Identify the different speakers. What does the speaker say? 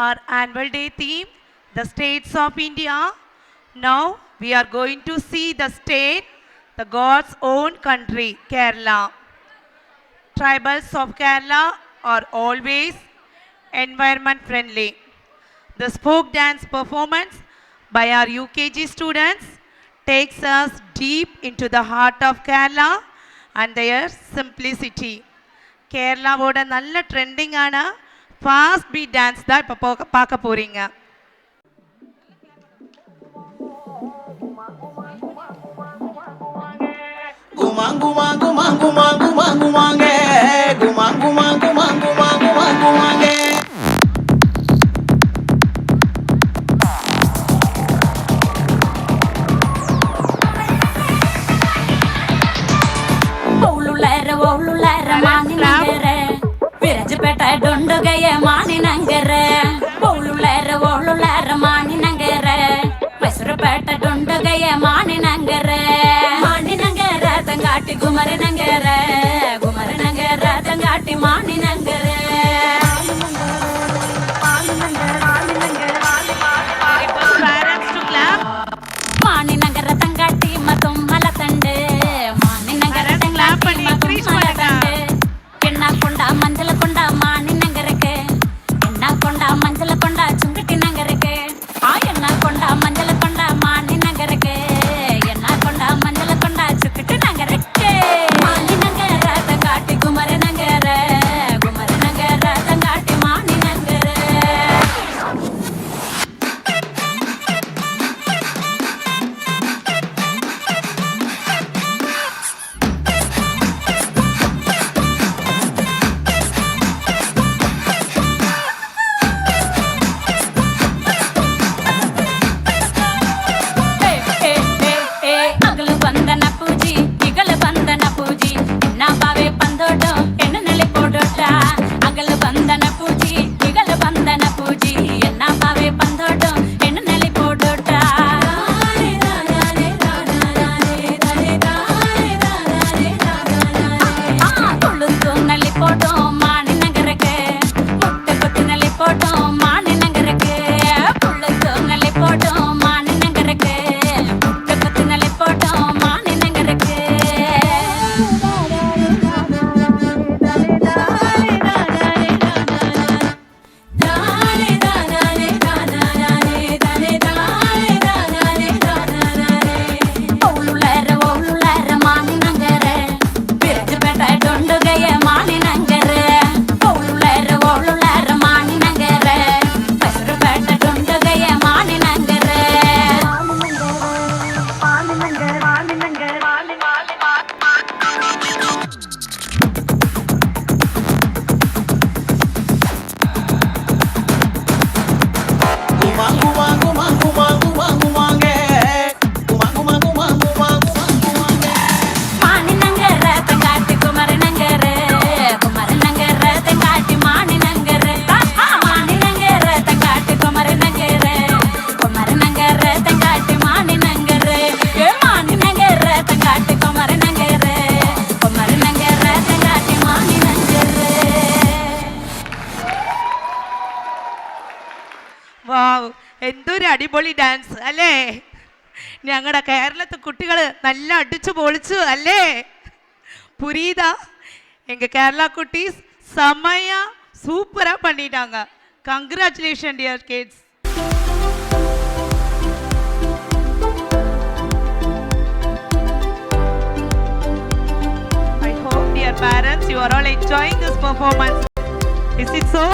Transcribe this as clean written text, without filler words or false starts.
Speaker 1: our annual day theme, the states of India. Now we are going to see the state, the God's own country, Kerala. Tribals of Kerala are always environment friendly. The folk dance performance by our UKG students takes us deep into the heart of Kerala and their simplicity. கேரளாவோட நல்ல ட்ரெண்டிங்கான fast beat dance தான் இப்போ பார்க்க போறீங்க.
Speaker 2: டொண்டுகைய மானி நங்கர ஓளுலர ஓளுலர மானி நங்கர மைசூர்பேட்டை டொண்டுகைய மானி நங்கர தங்காட்டி குமர நங்கர தங்காட்டி மானி நங்கர மானி நங்கர தங்காட்டி மதும் மலத்தண்டு மானி நங்கர தங்காட்டி மதும் மலத்தண்டு எண்ணா கொண்டா மஞ்சள் கொண்டா மானி நங்கருக்கு எண்ணா கொண்டா மஞ்சள் கொண்டா சுங்கட்டி நங்கருக்கு எண்ணா கொண்டா மஞ்சள் கொண்டா மானி நங்கருக்கு எண்ணா கொண்டா மஞ்சள் கொண்டா சுக்கிட்டு நங்கருக்கு மானி நங்கர தங்காட்டி குமர நங்கர தங்காட்டி மானி நங்கர
Speaker 1: എന്തൊരു അടിപൊളി ഡാൻസ് അല്ലേ? ഞങ്ങളുടെ കേരളത്തെ കുട്ടികൾ നല്ല അടിച്ചു പൊളിച്ചു അല്ലേ? புரியுதா? எங்க கேரளா குட்டீஸ் செமையா சூப்பரா பண்ணிட்டாங்க. Congratulation dear kids. I hope dear parents you are all enjoying this performance. Is it so?